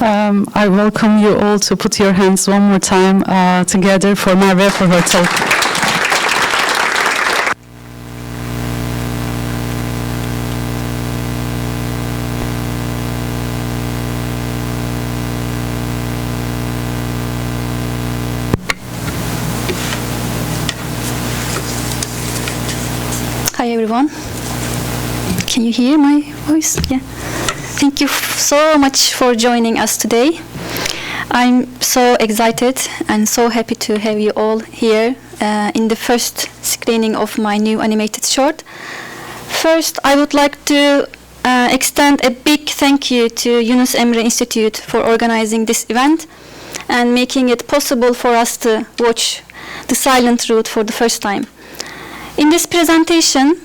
I welcome you all to put your hands one more time together for Merve for her talk. Hi everyone. Can you hear my voice? Yeah. Thank you so much for joining us today. I'm so excited and so happy to have you all here in the first screening of my new animated short. First, I would like to extend a big thank you to Yunus Emre Institute for organizing this event and making it possible for us to watch The Silent Route for the first time. In this presentation,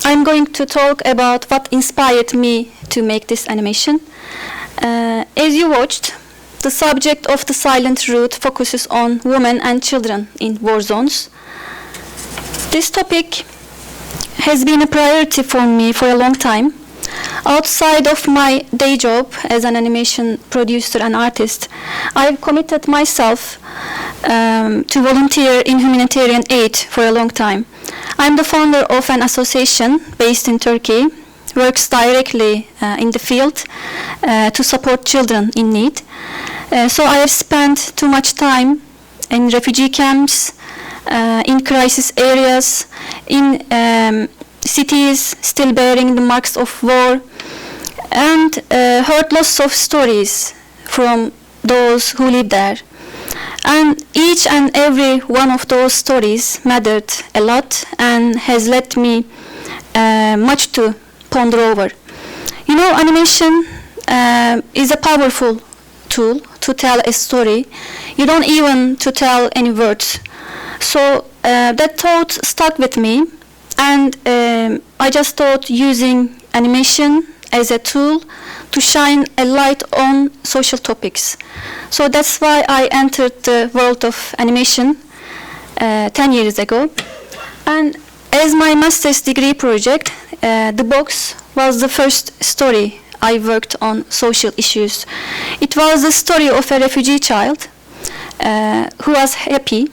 I'm going to talk about what inspired me to make this animation. As you watched, the subject of The Silent Route focuses on women and children in war zones. This topic has been a priority for me for a long time. Outside of my day job as an animation producer and artist, I've committed myself to volunteer in humanitarian aid for a long time. I'm the founder of an association based in Turkey, works directly in the field to support children in need. So I have spent too much time in refugee camps, in crisis areas, in cities still bearing the marks of war, and heard lots of stories from those who live there. And each and every one of those stories mattered a lot and has led me much to ponder over. You know, animation is a powerful tool to tell a story. You don't even to tell any words. So that thought stuck with me, and I just thought using animation as a tool to shine a light on social topics. So that's why I entered the world of animation 10 years ago. And as my master's degree project, The Box was the first story I worked on social issues. It was the story of a refugee child who was happy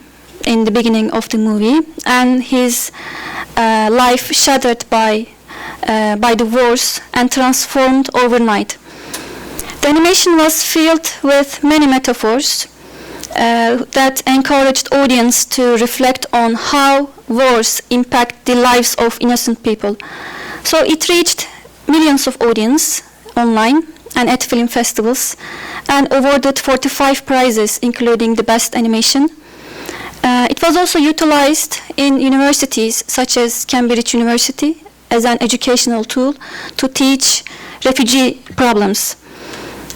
in the beginning of the movie, and his life shattered by the wars and transformed overnight. The animation was filled with many metaphors that encouraged audience to reflect on how wars impact the lives of innocent people. So it reached millions of audience online and at film festivals and awarded 45 prizes, including the best animation. It was also utilized in universities such as Cambridge University as an educational tool to teach refugee problems.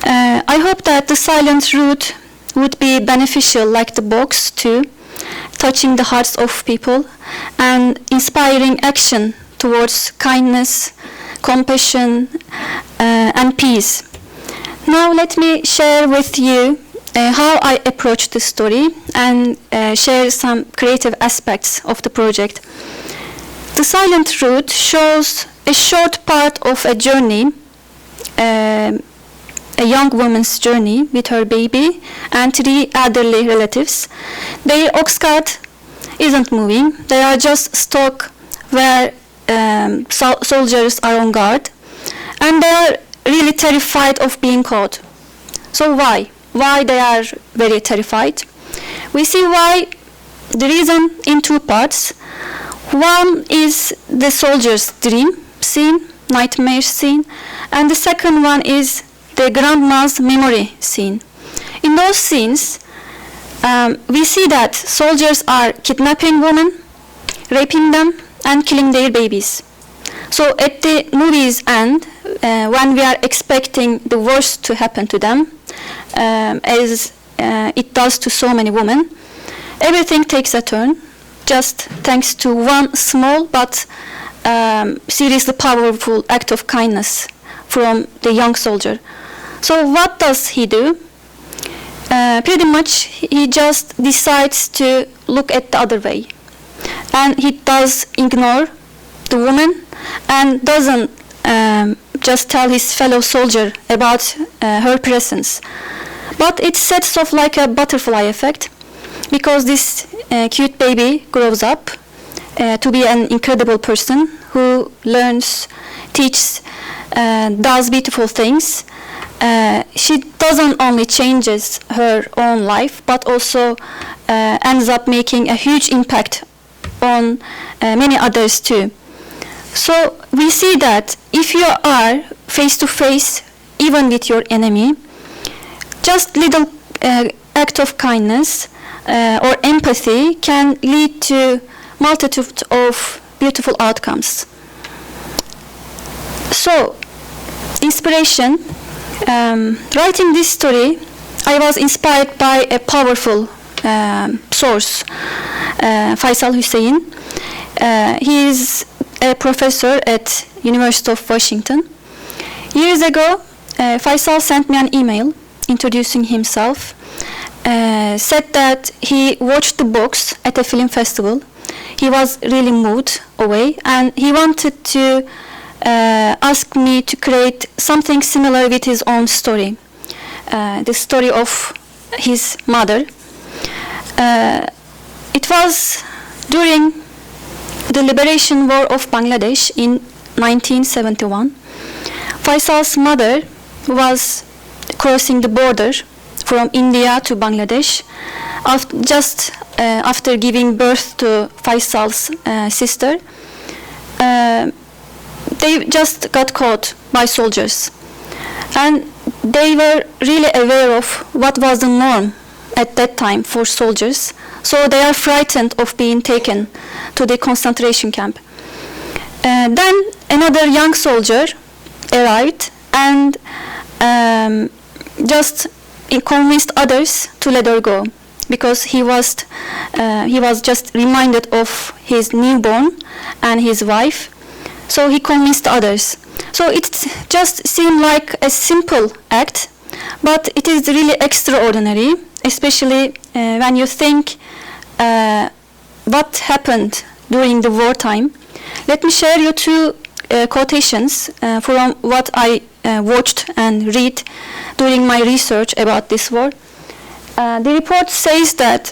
I hope that The Silent Route would be beneficial like The Box too, touching the hearts of people and inspiring action towards kindness, compassion, and peace. Now let me share with you how I approached the story and share some creative aspects of the project. The Silent Route shows a short part of a journey, a young woman's journey with her baby and 3 elderly relatives. Their ox cart isn't moving. They are just stuck where soldiers are on guard, and they are really terrified of being caught. So why? Why they are very terrified? We see why. The reason in 2 parts. One is the soldier's dream scene, nightmare scene, and the second one is the grandma's memory scene. In those scenes, we see that soldiers are kidnapping women, raping them, and killing their babies. So at the movie's end, when we are expecting the worst to happen to them, as it does to so many women, everything takes a turn, just thanks to one small but seriously powerful act of kindness from the young soldier. So what does he do? Pretty much he just decides to look at the other way, and he does ignore the woman and doesn't just tell his fellow soldier about her presence. But it sets off like a butterfly effect, because this cute baby grows up to be an incredible person who learns, teaches, does beautiful things. She doesn't only changes her own life, but also ends up making a huge impact on many others too. So we see that if you are face to face, even with your enemy, just little act of kindness or empathy can lead to multitude of beautiful outcomes. So, inspiration. Writing this story, I was inspired by a powerful source, Faisal Hossain. He is a professor at University of Washington. Years ago, Faisal sent me an email introducing himself, said that he watched the box at a film festival. He was really moved away, and he wanted to ask me to create something similar with his own story, the story of his mother. It was during the liberation war of Bangladesh in 1971. Faisal's mother was crossing the border from India to Bangladesh just after giving birth to Faisal's sister. They just got caught by soldiers, and they were really aware of what was the norm at that time for soldiers, so they are frightened of being taken to the concentration camp. Then another young soldier arrived and just convinced others to let her go, because he was just reminded of his newborn and his wife. So he convinced others. So it just seemed like a simple act, but it is really extraordinary, especially when you think what happened during the wartime. Let me share you two quotations from what I watched and read during my research about this war. The report says that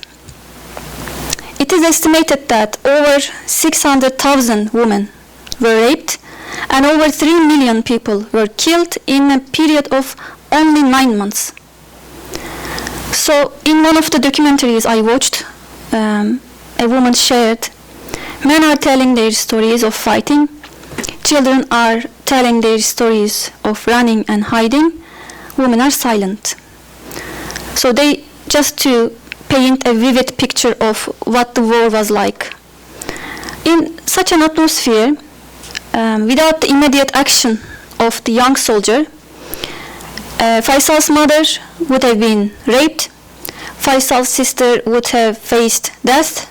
it is estimated that over 600,000 women were raped, and over 3 million people were killed in a period of only 9 months. So in one of the documentaries I watched, a woman shared, men are telling their stories of fighting, children are telling their stories of running and hiding, women are silent. So they just to paint a vivid picture of what the war was like. In such an atmosphere, without the immediate action of the young soldier, Faisal's mother would have been raped, Faisal's sister would have faced death,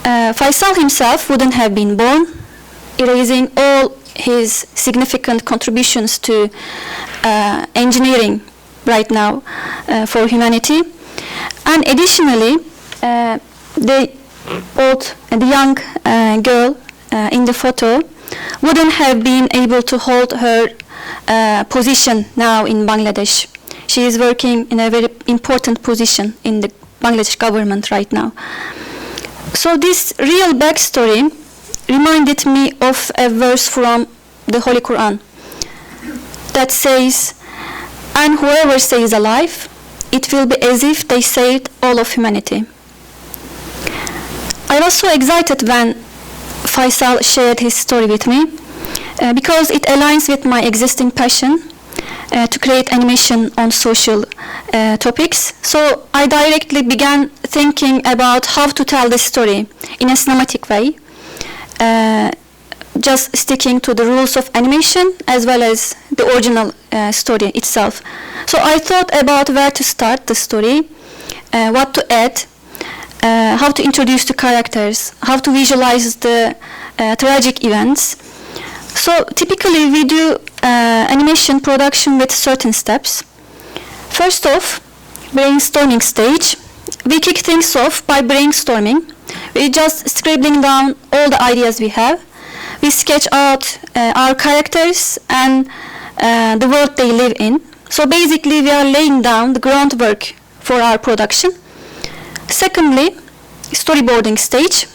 Faisal himself wouldn't have been born, erasing all his significant contributions to engineering right now for humanity. And additionally, the young girl in the photo wouldn't have been able to hold her position now in Bangladesh. She is working in a very important position in the Bangladesh government right now. So this real backstory reminded me of a verse from the Holy Quran that says, "And whoever stays alive, it will be as if they saved all of humanity." I was so excited when Faisal shared his story with me because it aligns with my existing passion to create animation on social topics. So I directly began thinking about how to tell this story in a cinematic way, just sticking to the rules of animation as well as the original story itself. So I thought about where to start the story, what to add, how to introduce the characters, how to visualize the tragic events. So typically we do animation production with certain steps. First off, brainstorming stage. We kick things off by brainstorming. We just scribbling down all the ideas we have. We sketch out our characters and the world they live in. So basically, we are laying down the groundwork for our production. Secondly, storyboarding stage.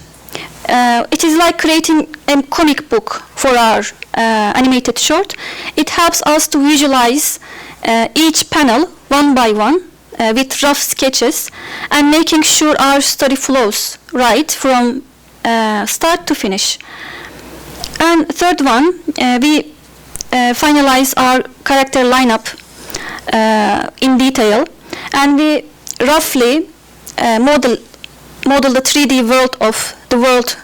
It is like creating a comic book for our animated short. It helps us to visualize each panel one by one with rough sketches and making sure our story flows right from start to finish. And third one, we finalize our character lineup in detail, and we roughly model the 3D world of the world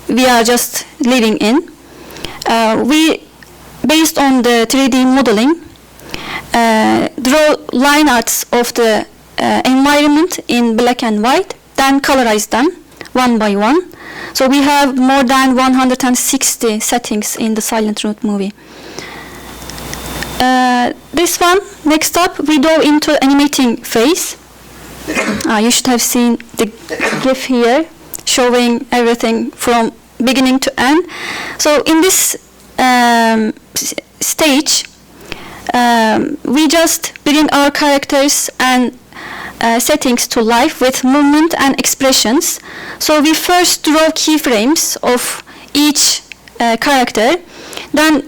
we are just living in. We, based on the 3D modeling, draw line arts of the environment in black and white, then colorize them one by one. So we have more than 160 settings in the Silent Route movie. This one, next up, we go into animating phase. You should have seen the GIF here showing everything from beginning to end. So in this stage, we just bring our characters and settings to life with movement and expressions. So we first draw keyframes of each character. Then,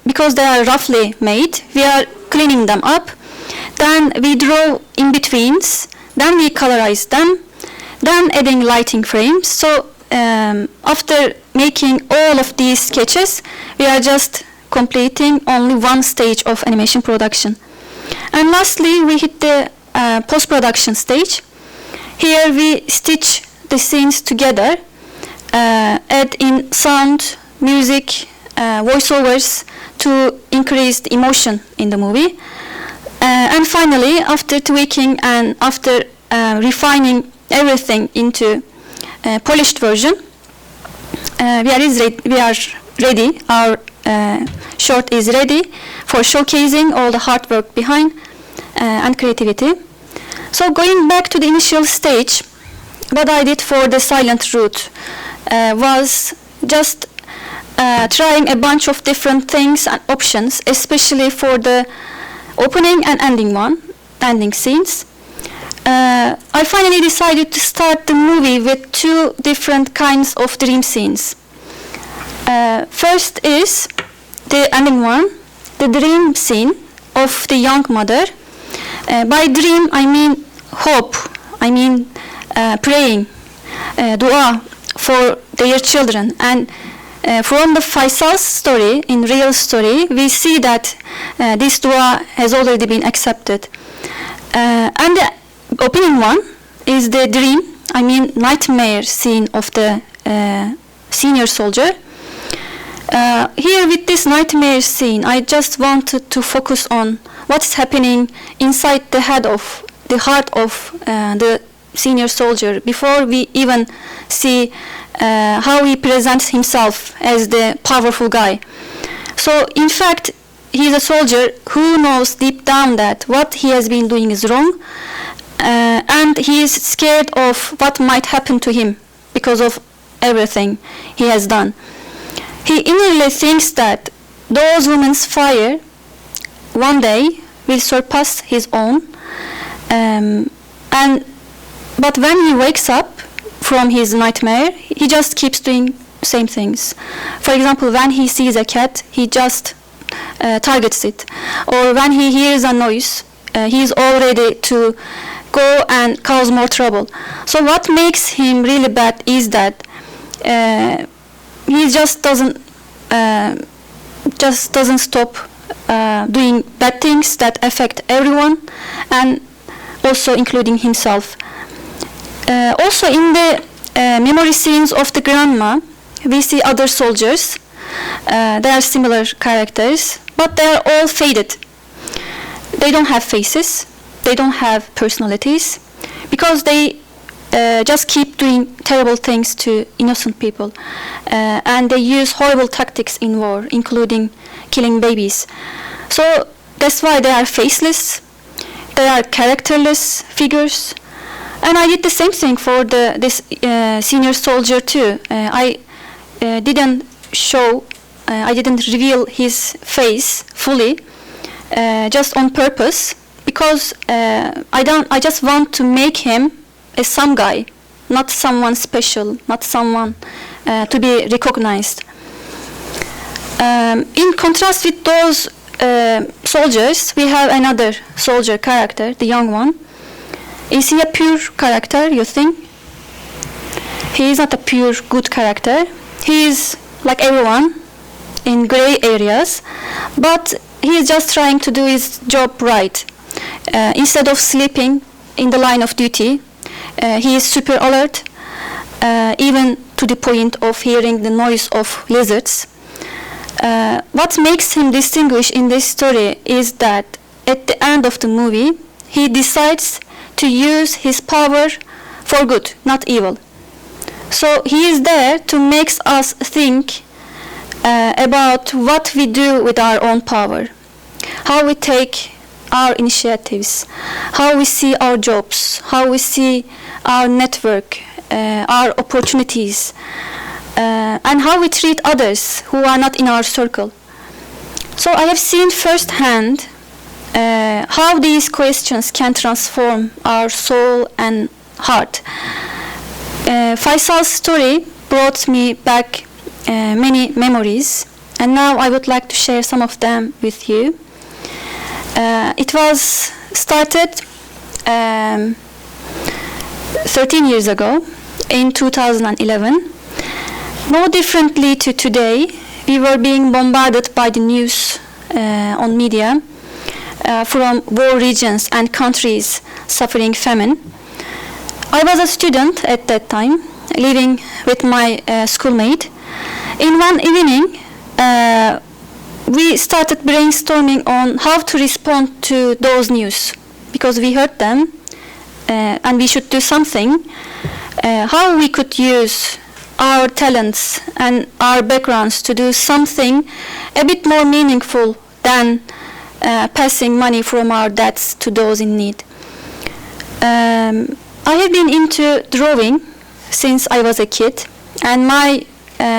because they are roughly made, we are cleaning them up. Then we draw in-betweens. Then we colorize them. Then adding lighting frames. So after making all of these sketches, we are just completing only one stage of animation production. And lastly, we hit the post-production stage. Here we stitch the scenes together, add in sound, music, voiceovers to increase the emotion in the movie. And finally, after tweaking and after refining everything into a polished version, we are ready. Our short is ready for showcasing all the hard work behind and creativity. So going back to the initial stage, what I did for the Silent Route was just trying a bunch of different things and options, especially for the opening and ending scenes. I finally decided to start the movie with two different kinds of dream scenes. First is the ending one, the dream scene of the young mother. By dream, I mean hope, I mean praying, dua for their children. And from the Faisal's story, in real story, we see that this dua has already been accepted. And the opening one is the dream, I mean nightmare scene of the senior soldier. Here with this nightmare scene, I just wanted to focus on what's happening inside the heart of the senior soldier before we even see how he presents himself as the powerful guy. So in fact, he's a soldier who knows deep down that what he has been doing is wrong, and he is scared of what might happen to him because of everything he has done. He inwardly thinks that those women's fire one day will surpass his own, but when he wakes up from his nightmare, he just keeps doing same things. For example, when he sees a cat, he just targets it. Or when he hears a noise, he is all ready to go and cause more trouble. So what makes him really bad is that he just doesn't stop doing bad things that affect everyone, and also including himself. Also in the memory scenes of the grandma, we see other soldiers. They are similar characters, but they are all faded. They don't have faces, they don't have personalities, because they just keep doing terrible things to innocent people. And they use horrible tactics in war, including killing babies. So that's why they are faceless, they are characterless figures. And I did the same thing for this senior soldier too. I didn't reveal his face fully, just on purpose, because I just want to make him some guy, not someone special, not someone to be recognized. In contrast with those soldiers, we have another soldier character, the young one. Is he a pure character, you think? He is not a pure good character. He is like everyone in gray areas, but he is just trying to do his job right. Instead of sleeping in the line of duty, he is super alert, even to the point of hearing the noise of lizards. What makes him distinguished in this story is that at the end of the movie, he decides to use his power for good, not evil. So he is there to make us think about what we do with our own power, how we take our initiatives, how we see our jobs, how we see our network, our opportunities, and how we treat others who are not in our circle. So I have seen firsthand how these questions can transform our soul and heart. Faisal's story brought me back many memories, and now I would like to share some of them with you. It was started 13 years ago in 2011. No differently to today, we were being bombarded by the news on media from war regions and countries suffering famine. I was a student at that time, living with my schoolmate. In one evening, we started brainstorming on how to respond to those news, because we heard them and we should do something. How we could use our talents and our backgrounds to do something a bit more meaningful than passing money from our debts to those in need. I have been into drawing since I was a kid, and my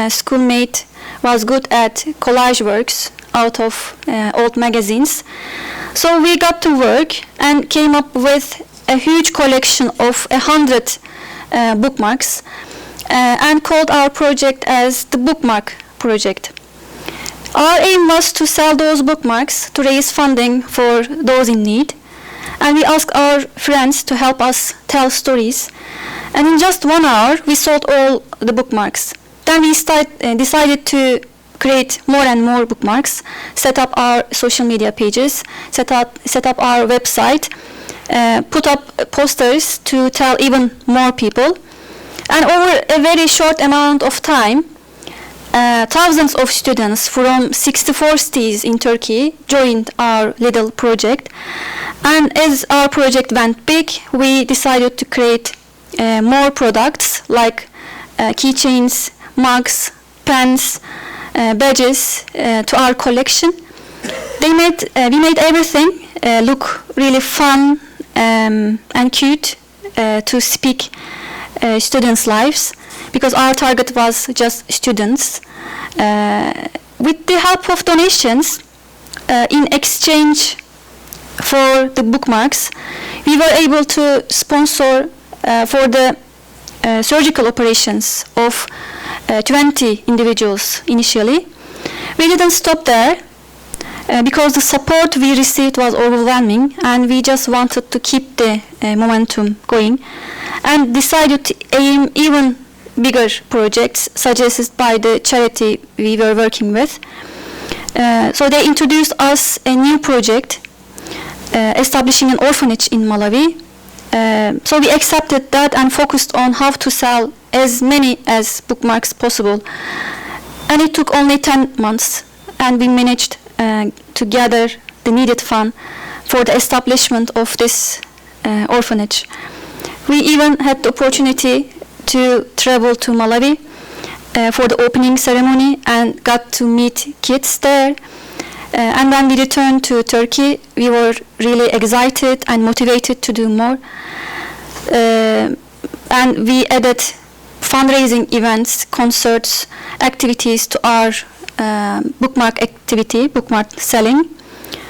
schoolmate was good at collage works out of old magazines. So we got to work and came up with a huge collection of 100 bookmarks and called our project as the Bookmark Project. Our aim was to sell those bookmarks to raise funding for those in need, and we asked our friends to help us tell stories, and in just 1 hour we sold all the bookmarks. Then we decided to create more and more bookmarks, set up our social media pages, set up our website, put up posters to tell even more people. And over a very short amount of time, thousands of students from 64 cities in Turkey joined our little project. And as our project went big, we decided to create more products like keychains, mugs, pens, badges to our collection. We made everything look really fun and cute to speak students' lives, because our target was just students. With the help of donations, in exchange for the bookmarks, we were able to sponsor for the surgical operations of 20 individuals initially. We didn't stop there because the support we received was overwhelming, and we just wanted to keep the momentum going and decided to aim even bigger projects suggested by the charity we were working with. So they introduced us a new project, establishing an orphanage in Malawi. So we accepted that and focused on how to sell as many as bookmarks possible. And it took only 10 months, and we managed to gather the needed fund for the establishment of this orphanage. We even had the opportunity to travel to Malawi for the opening ceremony and got to meet kids there. And when we returned to Turkey, we were really excited and motivated to do more. And we added fundraising events, concerts, activities to our bookmark activity, bookmark selling.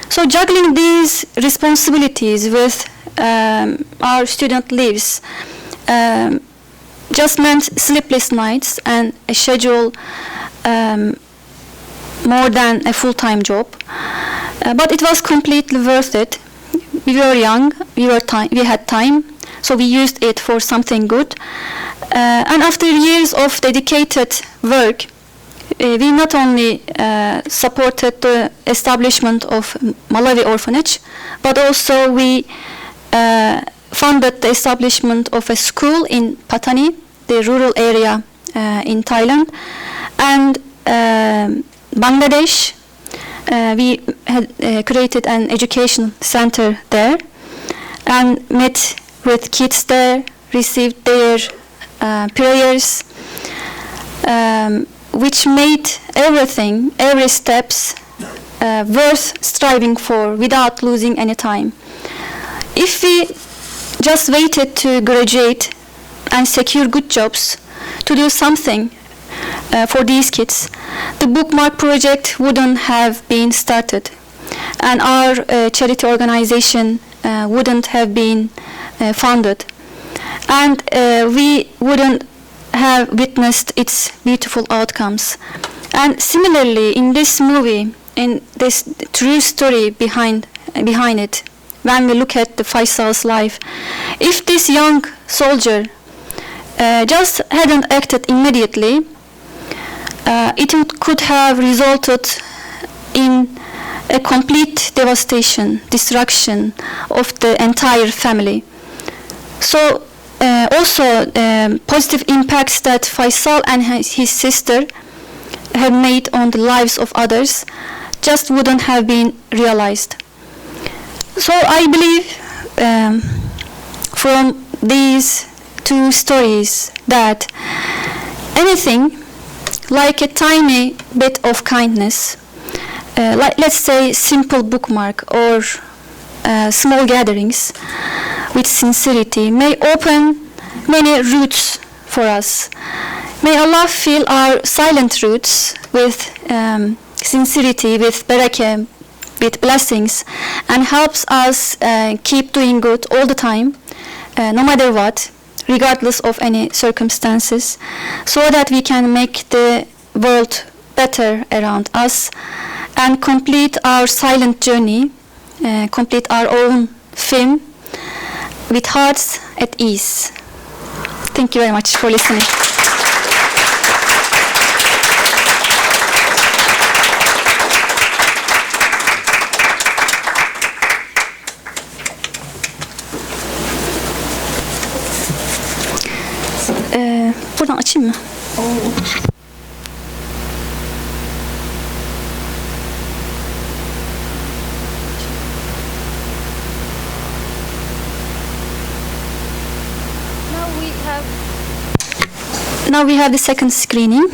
So juggling these responsibilities with our student lives just meant sleepless nights and a schedule more than a full-time job. But it was completely worth it. We were young, we had time, so we used it for something good. And after years of dedicated work, we not only supported the establishment of Malawi orphanage, but also we funded the establishment of a school in Patani, the rural area in Thailand, and Bangladesh. We had created an education center there and met with kids there, received their prayers, which made everything, every steps worth striving for without losing any time. If we just waited to graduate and secure good jobs to do something for these kids, the bookmark project wouldn't have been started, and our charity organization wouldn't have been founded, and we wouldn't have witnessed its beautiful outcomes. And similarly, in this movie, in this true story behind it, when we look at the Faisal's life, if this young soldier just hadn't acted immediately, it could have resulted in a complete devastation, destruction of the entire family. So also positive impacts that Faisal and his sister have made on the lives of others just wouldn't have been realized. So I believe from these two stories that anything like a tiny bit of kindness, like let's say simple bookmark or small gatherings with sincerity, may open many routes for us. May Allah fill our silent roots with sincerity, with barakah, with blessings, and helps us keep doing good all the time, no matter what, regardless of any circumstances, so that we can make the world better around us and complete our silent journey, complete our own film with hearts at ease. Thank you very much for listening. Buradan açayım mı? Now we have the second screening.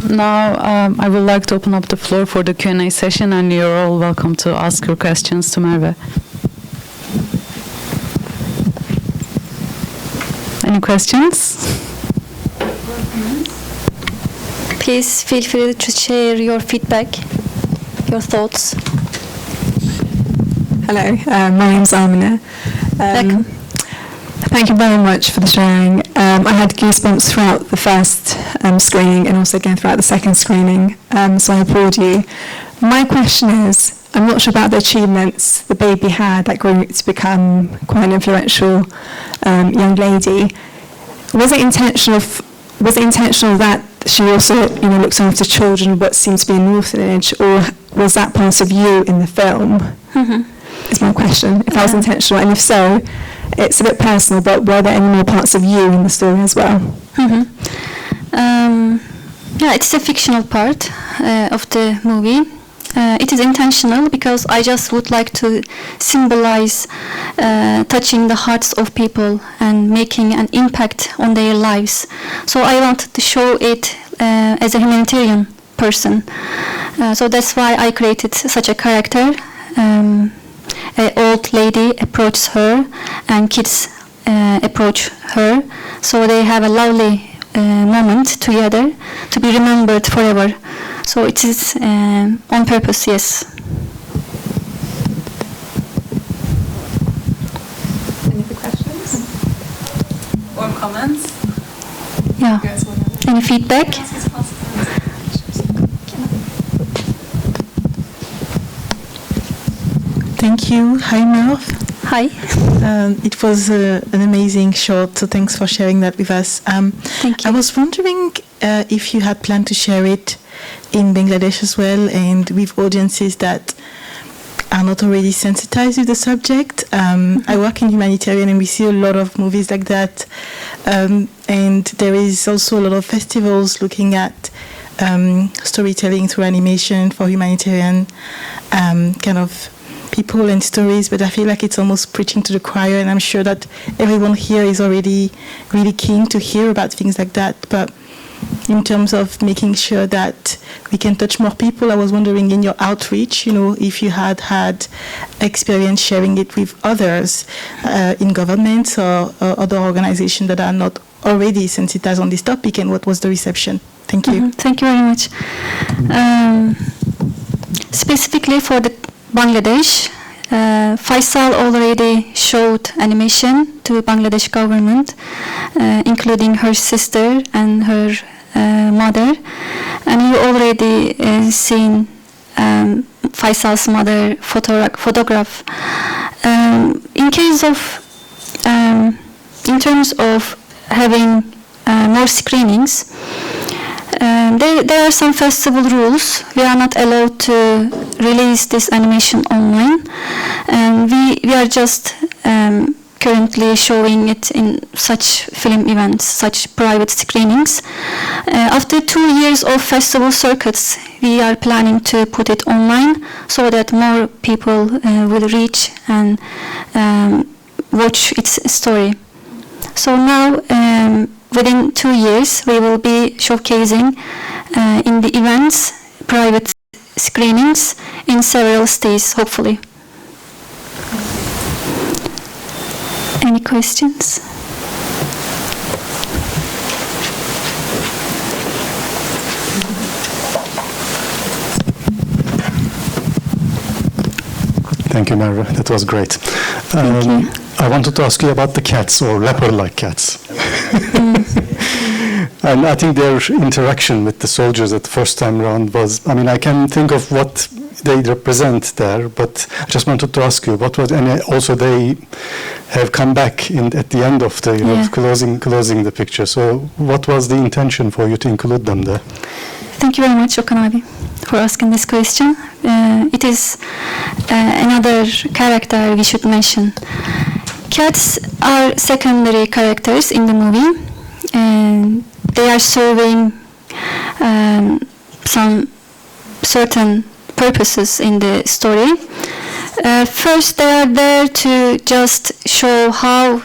Now, I would like to open up the floor for the Q&A session, and you're all welcome to ask your questions to Merve. Any questions? Please feel free to share your feedback, your thoughts. Hello, my name's Amina. Welcome. Thank you very much for the sharing. I had goosebumps throughout the first screening and also again throughout the second screening, so I applaud you. My question is, I'm not sure about the achievements the baby had, like growing to become quite an influential young lady. Was it intentional that she also, looks after children in what seems to be an orphanage, or was that part of you in the film? Is my question. If that was intentional, and if so, it's a bit personal, but were there any more parts of you in the story as well? Yeah, it's a fictional part of the movie. It is intentional because I just would like to symbolize touching the hearts of people and making an impact on their lives. So I wanted to show it as a humanitarian person. So that's why I created such a character. An old lady approaches her and kids approach her. So they have a lovely moment together to be remembered forever. So it is on purpose, yes. Any other questions? Or comments? Yeah. Any feedback? Thank you. Hi, Merve. Hi. It was an amazing short, so thanks for sharing that with us. Thank you. I was wondering if you had planned to share it in Bangladesh as well, and with audiences that are not already sensitized with the subject. I work in humanitarian, and we see a lot of movies like that. And there is also a lot of festivals looking at storytelling through animation for humanitarian kind of people and stories, but I feel like it's almost preaching to the choir, and I'm sure that everyone here is already really keen to hear about things like that. But in terms of making sure that we can touch more people. I was wondering in your outreach, if you had experience sharing it with others in governments or other organizations that are not already sensitized on this topic, and what was the reception? Thank you. Thank you very much. Specifically for the Bangladesh, Faisal already showed animation to Bangladesh government, including her sister and her mother, and you already seen Faisal's mother photograph. In terms of having more screenings, there are some festival rules. We are not allowed to release this animation online, and we are just currently showing it in such film events, such private screenings. After 2 years of festival circuits, we are planning to put it online so that more people will reach and watch its story. So now, within 2 years, we will be showcasing in the events, private screenings in several states, hopefully. Any questions? Thank you, Merve. That was great. Thank you. I wanted to ask you about the cats, or leopard-like cats. And I think their interaction with the soldiers at the first time round was, I can think of what they represent there, but I just wanted to ask you, what was, and also they have come back at the end of the, closing the picture. So what was the intention for you to include them there? Thank you very much, Okan abi, for asking this question. It is another character we should mention. Cats are secondary characters in the movie, and they are serving some certain purposes in the story. First, they are there to just show how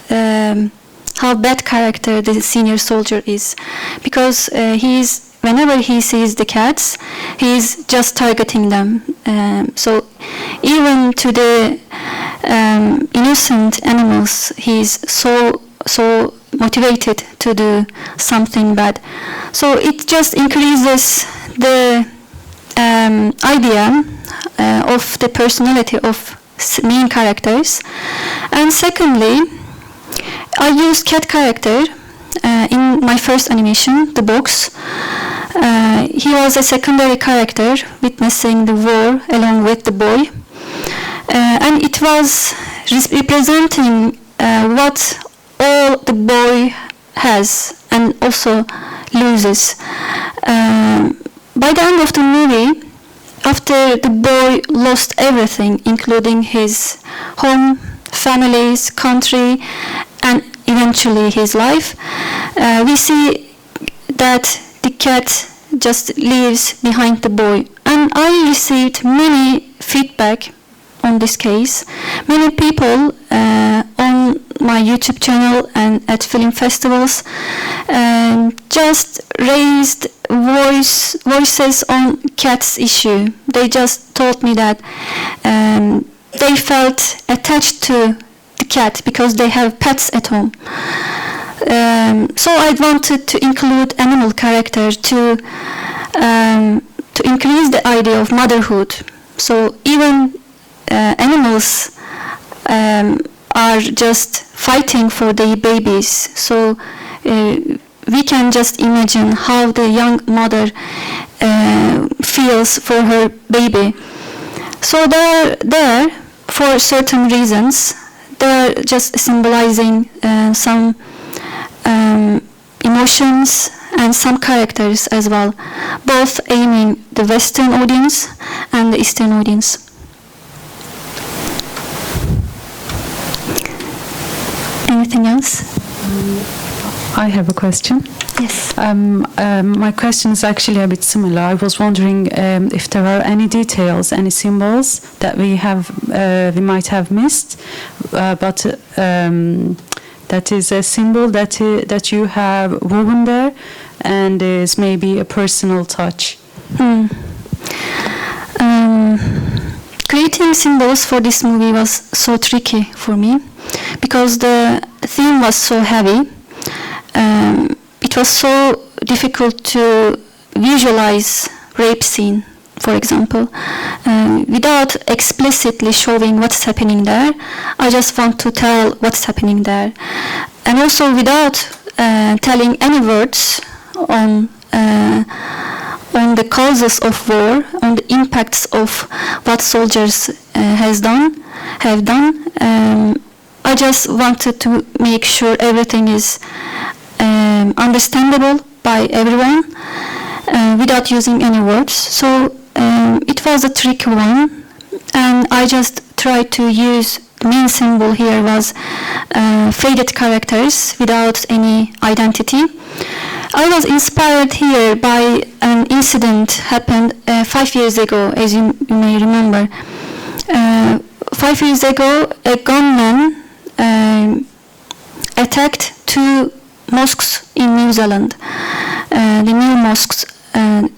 bad character the senior soldier is, because whenever he sees the cats, he's just targeting them. So even to the innocent animals, he's so motivated to do something bad. So it just increases the idea of the personality of main characters. And secondly, I used cat character in my first animation, the box. He was a secondary character witnessing the war along with the boy, and it was representing what all the boy has and also loses. By the end of the movie, after the boy lost everything, including his home, families, country, and eventually his life, we see that the cat just leaves behind the boy. And I received many feedback on this case. Many people on my YouTube channel and at film festivals just raised voices on cats issue. They just told me that they felt attached to the cat because they have pets at home. So I wanted to include animal character to increase the idea of motherhood. So even animals are just fighting for their babies. So we can just imagine how the young mother feels for her baby. So they're there for certain reasons. They're just symbolizing some emotions and some characters as well, both aiming the Western audience and the Eastern audience. Anything else? I have a question. Yes. My question is actually a bit similar. I was wondering if there are any details, any symbols that we might have missed, but that is a symbol that you have woven there and is maybe a personal touch? Creating symbols for this movie was so tricky for me because the theme was so heavy. It was so difficult to visualize rape scene, for example, without explicitly showing what's happening there. I just want to tell what's happening there, and also without telling any words on the causes of war, on the impacts of what soldiers have done. I just wanted to make sure everything is understandable by everyone without using any words. So it was a tricky one, and I just tried to use the main symbol here was faded characters without any identity. I was inspired here by an incident happened 5 years ago, as you may remember. 5 years ago, a gunman attacked 2 mosques in New Zealand. The new mosques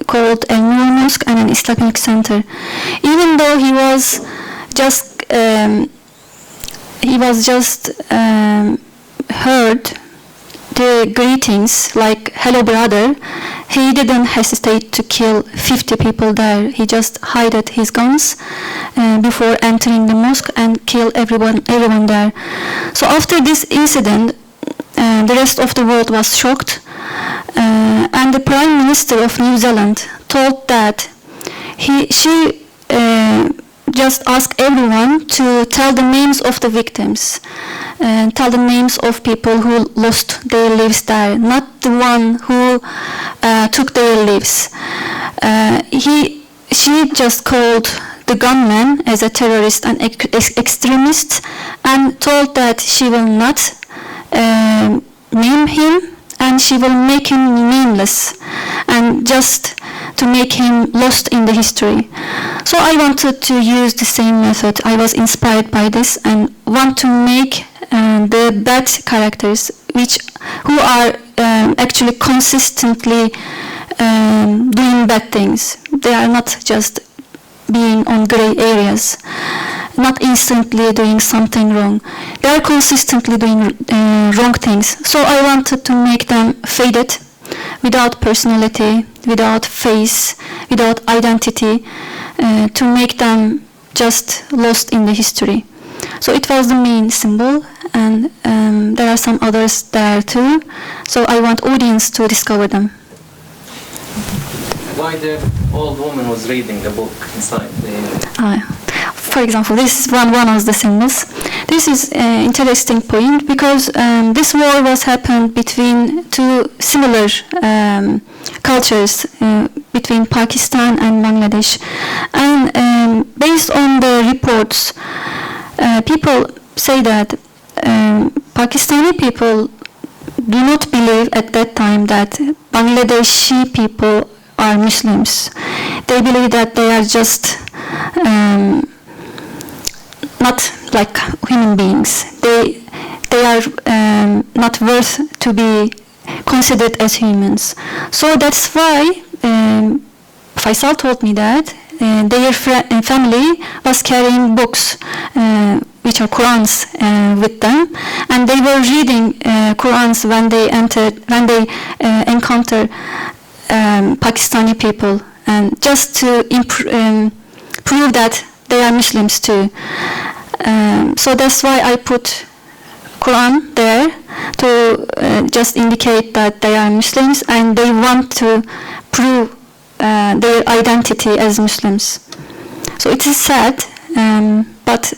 called a new mosque and an Islamic center. Even though he was just heard the greetings like "Hello, brother," he didn't hesitate to kill 50 people there. He just hid his guns before entering the mosque and kill everyone there. So after this incident, the rest of the world was shocked, and the Prime Minister of New Zealand told that she just asked everyone to tell the names of the victims, and tell the names of people who lost their lives there, not the one who took their lives. She just called the gunman as a terrorist and extremist, and told that she will not name him, and she will make him nameless, and just to make him lost in the history. So I wanted to use the same method. I was inspired by this and want to make the bad characters who are actually consistently doing bad things. They are not just being on gray areas, not instantly doing something wrong. They are consistently doing wrong things. So I wanted to make them faded, without personality, without face, without identity, to make them just lost in the history. So it was the main symbol, and there are some others there too. So I want audience to discover them. Why the old woman was reading the book inside For example, this is one of the symbols. This is an interesting point because this war was happened between 2 similar cultures, between Pakistan and Bangladesh. And based on the reports, people say that Pakistani people do not believe at that time that Bangladeshi people are Muslims. They believe that they are just not like human beings. They are not worth to be considered as humans. So that's why Faisal told me that their family was carrying books, which are Qurans, with them, and they were reading Qurans when they encounter Pakistani people, and just to prove that they are Muslims too. So that's why I put Quran there to just indicate that they are Muslims and they want to prove their identity as Muslims. So it is sad, but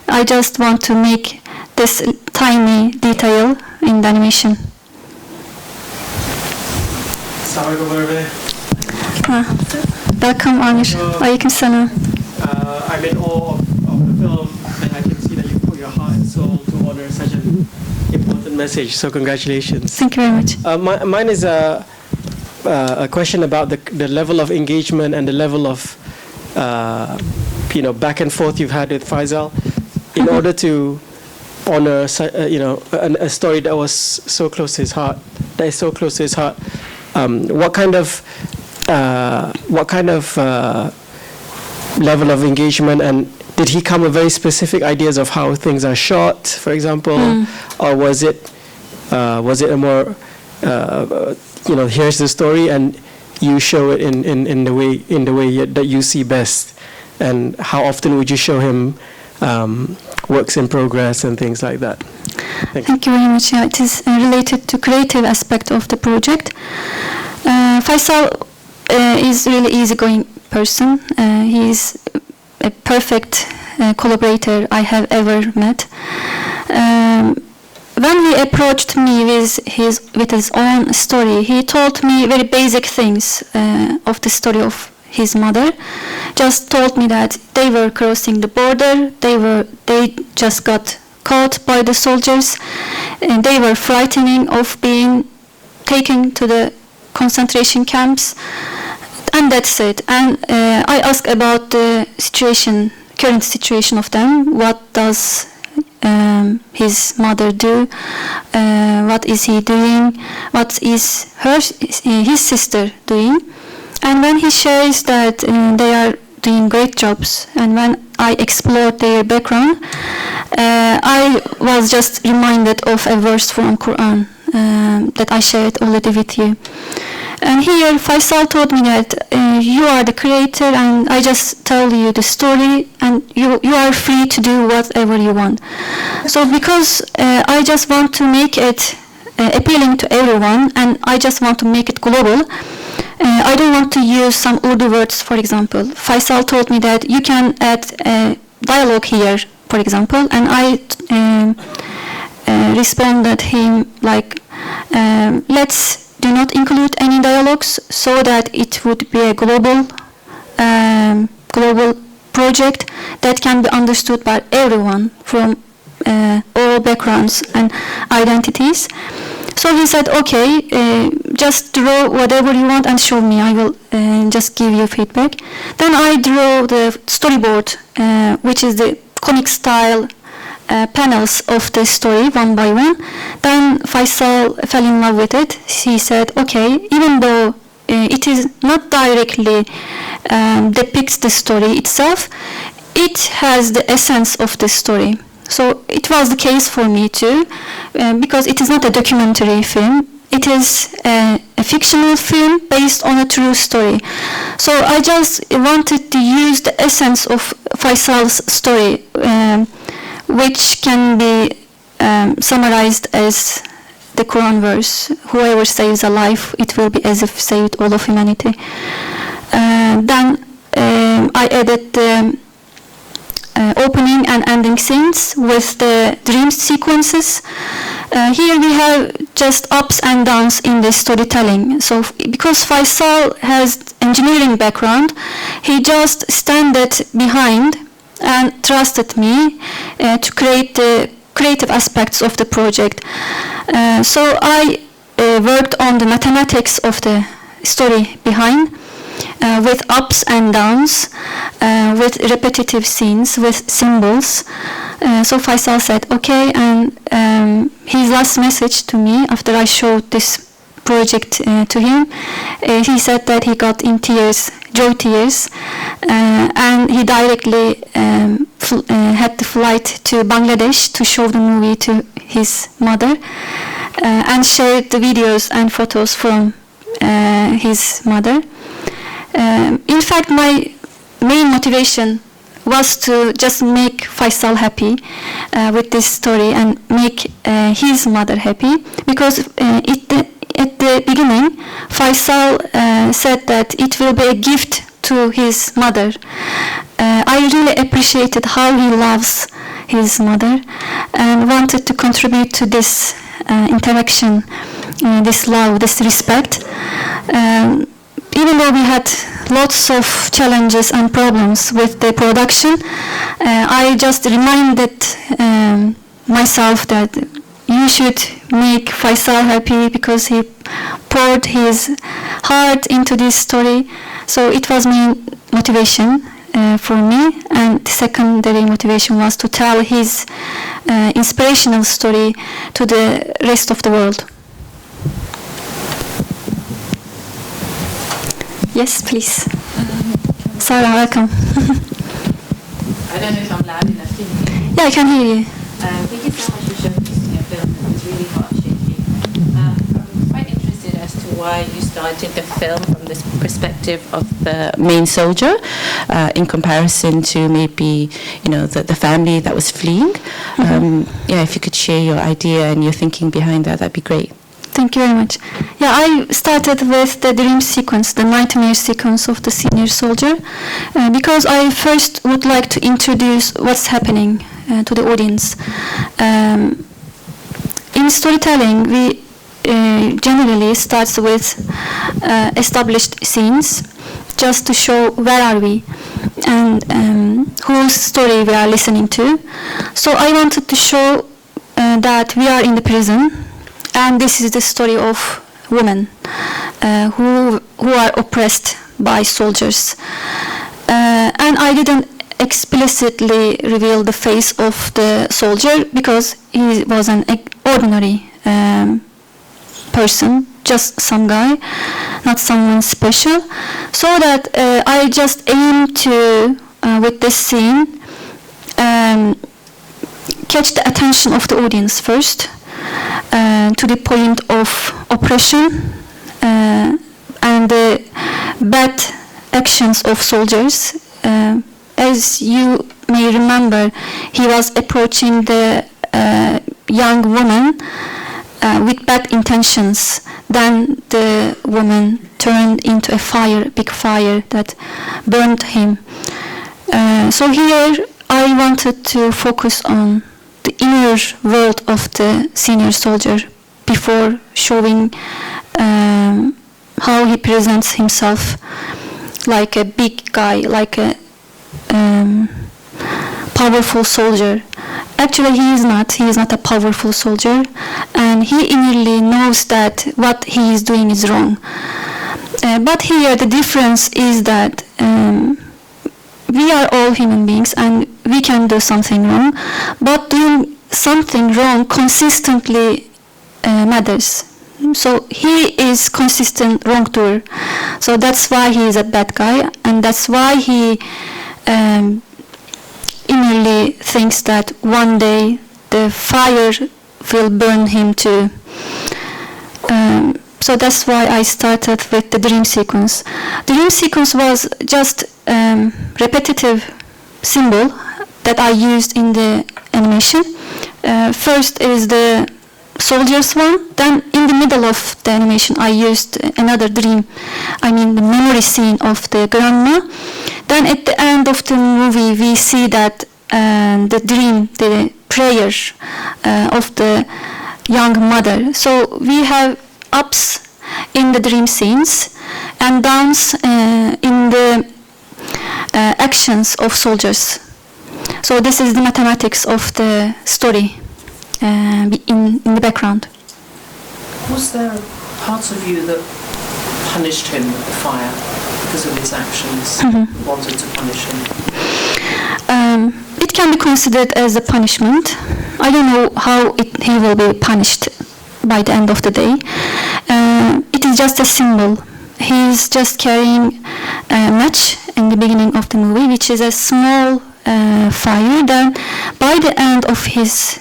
I just want to make this tiny detail in the animation. Welcome, Amir. Alaikum salam. I'm in awe of the film, and I can see that you put your heart and soul to honor such an important message. So congratulations. Thank you very much. Mine is a question about the level of engagement and the level of back and forth you've had with Faisal in order to honor a story that was so close to his heart. That is so close to his heart. what kind of level of engagement, and did he come with very specific ideas of how things are shot, for example, or was it a more here's the story and you show it in the way that you see best? And how often would you show him works in progress and things like that? Thank you very much. Yeah, it is related to creative aspect of the project. Faisal is really easygoing person. He is a perfect collaborator I have ever met. When he approached me with his own story, he told me very basic things of the story of his mother. Just told me that they were crossing the border, they just got caught by the soldiers, and they were frightening of being taken to the concentration camps, and that's it. And I asked about the current situation of them. What does his mother do? What is he doing? What is his sister doing? And when he shares that they are doing great jobs, and when I explored their background, I was just reminded of a verse from Quran that I shared already with you. And here Faisal told me that you are the creator, and I just tell you the story, and you are free to do whatever you want. So because I just want to make it appealing to everyone, and I just want to make it global, I don't want to use some Urdu words, for example. Faisal told me that you can add a dialogue here, for example, and I responded him like, let's do not include any dialogues so that it would be a global project that can be understood by everyone from all backgrounds and identities. So he said, okay, just draw whatever you want and show me. I will just give you feedback. Then I drew the storyboard, which is the comic style panels of the story one by one. Then Faisal fell in love with it. He said, okay, even though it is not directly depicts the story itself, it has the essence of the story. So it was the case for me too, because it is not a documentary film. It is a fictional film based on a true story. So I just wanted to use the essence of Faisal's story, which can be summarized as the Quran verse: whoever saves a life, it will be as if saved all of humanity. Then I added the opening and ending scenes with the dream sequences. Here we have just ups and downs in the storytelling. So because Faisal has engineering background, he just standed behind and trusted me to create the creative aspects of the project. So I worked on the mathematics of the story behind, with ups and downs, with repetitive scenes, with symbols. So Faisal said, okay, and his last message to me after I showed this project to him, he said that he got in tears, joy tears, and he directly had the flight to Bangladesh to show the movie to his mother, and shared the videos and photos from his mother. In fact, my main motivation was to just make Faisal happy with this story and make his mother happy, because at the beginning Faisal said that it will be a gift to his mother. I really appreciated how he loves his mother and wanted to contribute to this interaction, this love, this respect. Even though we had lots of challenges and problems with the production, I just reminded myself that you should make Faisal happy because he poured his heart into this story. So it was my motivation for me, and the secondary motivation was to tell his inspirational story to the rest of the world. Yes, please. Sarah, welcome. I don't know if I'm loud enough to hear. Yeah, I can hear you. Thank you so much for showcasing your film. It was really heart-shaking. I'm quite interested as to why you started the film from this perspective of the main soldier, in comparison to maybe, the family that was fleeing. If you could share your idea and your thinking behind that, that'd be great. Thank you very much. Yeah, I started with the dream sequence, the nightmare sequence of the senior soldier, because I first would like to introduce what's happening to the audience. In storytelling, we generally starts with established scenes, just to show where are we and whose story we are listening to. So I wanted to show that we are in the prison. And this is the story of women who are oppressed by soldiers. And I didn't explicitly reveal the face of the soldier because he was an ordinary person, just some guy, not someone special. So that I just aim to, with this scene, catch the attention of the audience first. To the point of oppression and the bad actions of soldiers. As you may remember, he was approaching the young woman with bad intentions. Then the woman turned into a fire, big fire that burned him. So here I wanted to focus on the inner world of the senior soldier before showing how he presents himself like a big guy, like a powerful soldier. Actually, he is not a powerful soldier, and he innerly knows that what he is doing is wrong. But here the difference is that we are all human beings and we can do something wrong, but doing something wrong consistently matters. So he is consistent wrongdoer. So that's why he is a bad guy, and that's why he innerly thinks that one day the fire will burn him too. So that's why I started with the dream sequence. The dream sequence was just repetitive symbol that I used in the animation. First is the soldiers one, then in the middle of the animation I used another dream, the memory scene of the grandma. Then at the end of the movie we see that the dream, the prayer of the young mother. So we have ups in the dream scenes and downs in the actions of soldiers. So this is the mathematics of the story in the background. Was there parts of you that punished him with the fire because of his actions, wanted to punish him? It can be considered as a punishment. I don't know how he will be punished by the end of the day. It is just a symbol. He is just carrying a match in the beginning of the movie, which is a small fire. Then by the end of his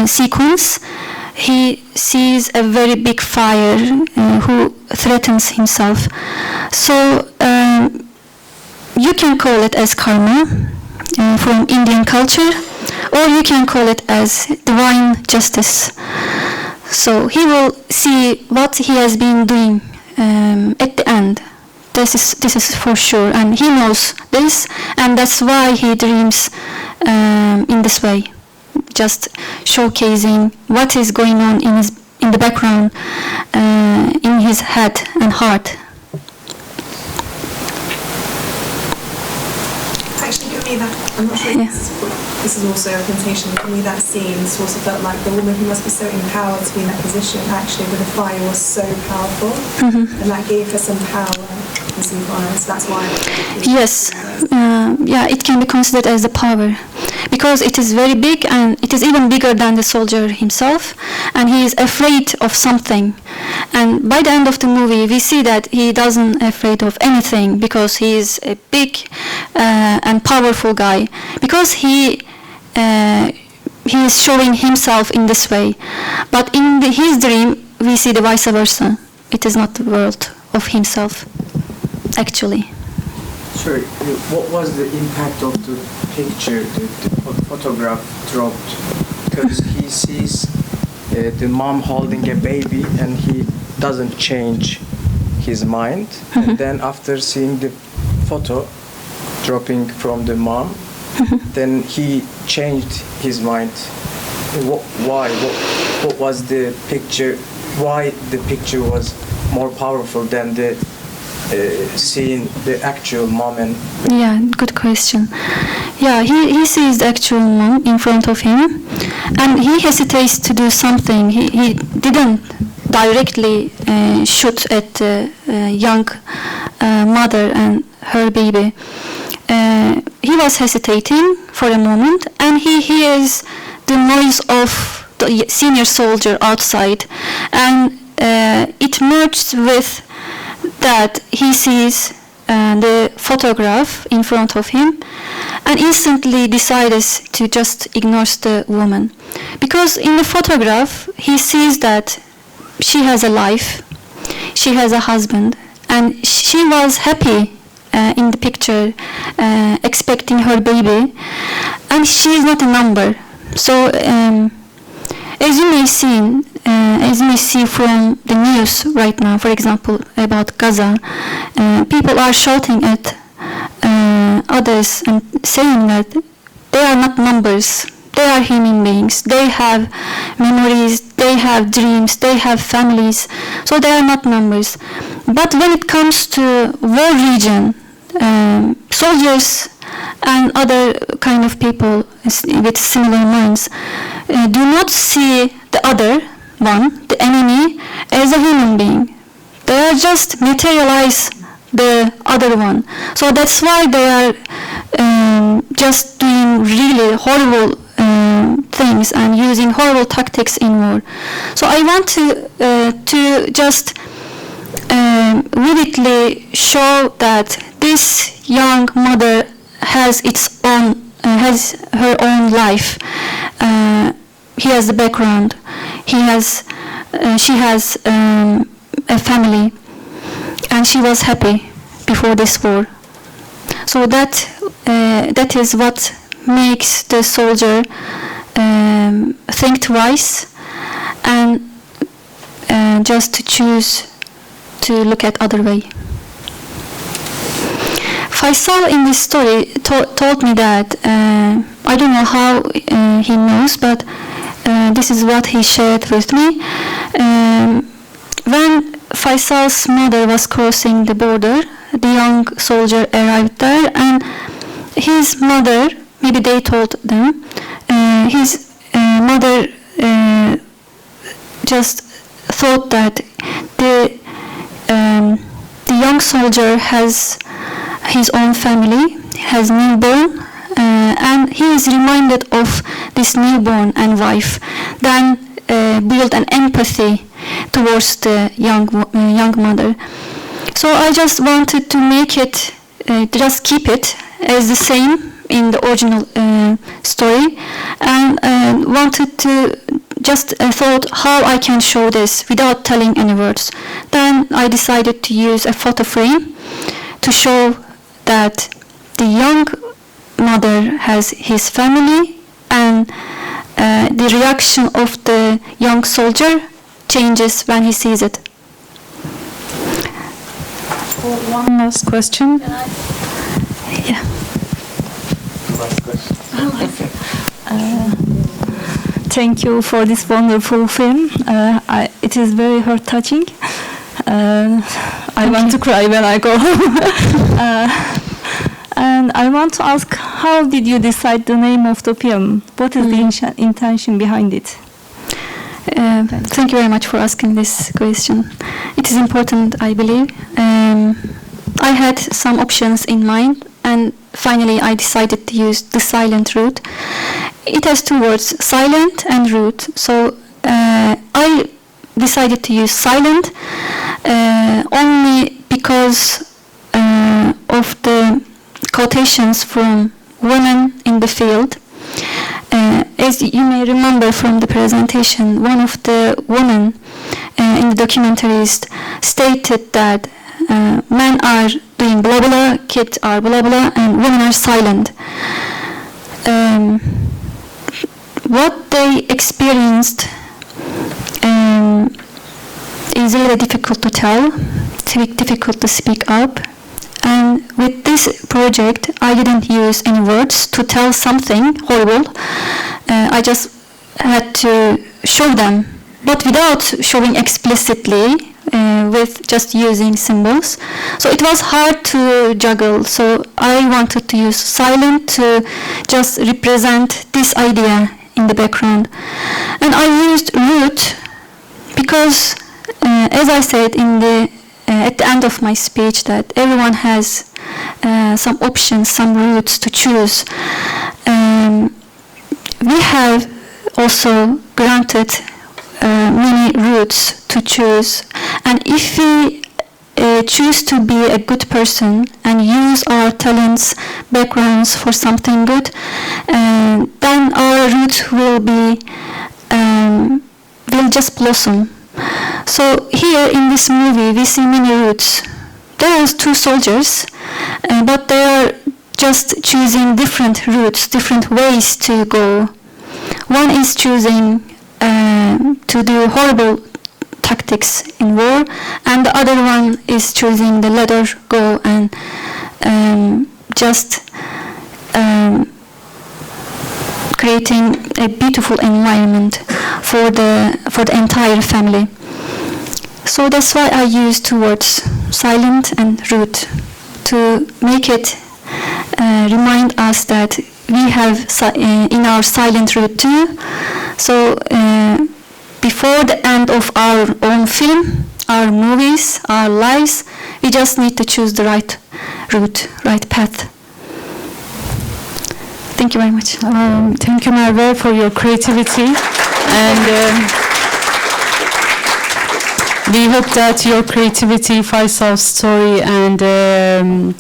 sequence, he sees a very big fire who threatens himself. So you can call it as karma from Indian culture, or you can call it as divine justice. So he will see what he has been doing at the end. This is for sure, and he knows this, and that's why he dreams in this way, just showcasing what is going on in the background, in his head and heart. Actually, for me, I'm not sure if this is also a representation. For me, that scene sort of felt like the woman who must be so empowered to be in that position, actually, with the fire was so powerful, and that gave her some power and some violence. That's why. Yes, it can be considered as the power, because it is very big and it is even bigger than the soldier himself, and he is afraid of something. And by the end of the movie, we see that he doesn't afraid of anything because he is a big and powerful guy, because he is showing himself in this way. But in his dream, we see the vice versa. It is not the world of himself, actually. Sorry, what was the impact of the picture, the photograph dropped? Because he sees the mom holding a baby and he doesn't change his mind. And then after seeing the photo dropping from the mom, then he changed his mind. Why? What was the picture? Why the picture was more powerful than the seeing the actual mom? And yeah, good question. Yeah, he sees the actual mom in front of him, and he hesitates to do something. He didn't directly shoot at the young mother and her baby. He was hesitating for a moment, and he hears the noise of the senior soldier outside, and it merged with that he sees the photograph in front of him, and instantly decides to just ignore the woman, because in the photograph he sees that she has a life, she has a husband, and she was happy in the picture, expecting her baby, and she is not a number. So as you may see from the news right now, for example, about Gaza, people are shouting at others and saying that they are not numbers, they are human beings, they have memories, they have dreams, they have families, so they are not numbers. But when it comes to war region, soldiers and other kind of people with similar minds do not see the other one, the enemy, as a human being. They are just materialize the other one. So that's why they are just doing really horrible things and using horrible tactics in war. So I want to just vividly show that this young mother has her own life. He has the background. She has a family, and she was happy before this war. So that is what makes the soldier think twice and just to choose to look at other way. Faisal in this story told me that, I don't know how he knows, but this is what he shared with me. When Faisal's mother was crossing the border, the young soldier arrived there, and his mother, maybe they told them, his mother just thought that the young soldier has his own family, has newborn, and he is reminded of this newborn and wife, then build an empathy towards the young mother. So I just wanted to make it, just keep it as the same in the original story, and wanted to just thought how I can show this without telling any words. Then I decided to use a photo frame to show that the young mother has his family, and the reaction of the young soldier changes when he sees it. One last question. Yeah. last question. Thank you for this wonderful film. It is very heart-touching. I want to cry when I go home. And I want to ask, how did you decide the name of the film? What is the intention behind it? Thank you very much for asking this question. It is important, I believe. I had some options in mind, and finally I decided to use the silent route. It has two words, silent and route. So I decided to use silent only because of the quotations from women in the field. As you may remember from the presentation, one of the women in the documentaries stated that men are doing blah blah, kids are blah blah, and women are silent. What they experienced is really difficult to tell, difficult to speak up. And with this project, I didn't use any words to tell something horrible. I just had to show them, but without showing explicitly, with just using symbols. So it was hard to juggle. So I wanted to use silent to just represent this idea in the background. And I used root because, as I said at the end of my speech, that everyone has some options, some routes to choose. We have also granted many routes to choose, and if we choose to be a good person and use our talents, backgrounds for something good, then our route will just blossom. So here in this movie we see many routes. There are two soldiers, but they are just choosing different routes, different ways to go. One is choosing to do horrible tactics in war, and the other one is choosing the let her go and just creating a beautiful environment for the entire family. So that's why I use two words, silent and root, to make it remind us that we have in our silent route too. So before the end of our own film, our movies, our lives, we just need to choose the right route, right path. Thank you very much. Thank you, Merve, for your creativity. And we hope that your creativity, Faisal's story, and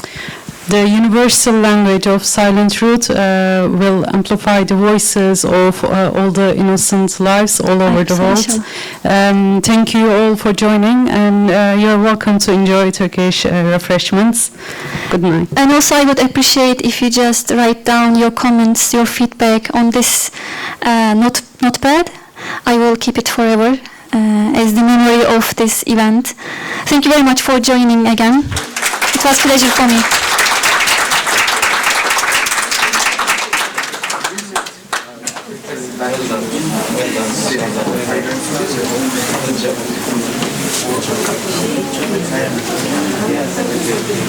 the universal language of silent route will amplify the voices of all the innocent lives all over the world. Thank you all for joining, and you're welcome to enjoy Turkish refreshments. Good night. And also I would appreciate if you just write down your comments, your feedback on this notepad. I will keep it forever as the memory of this event. Thank you very much for joining again. It was a pleasure for me.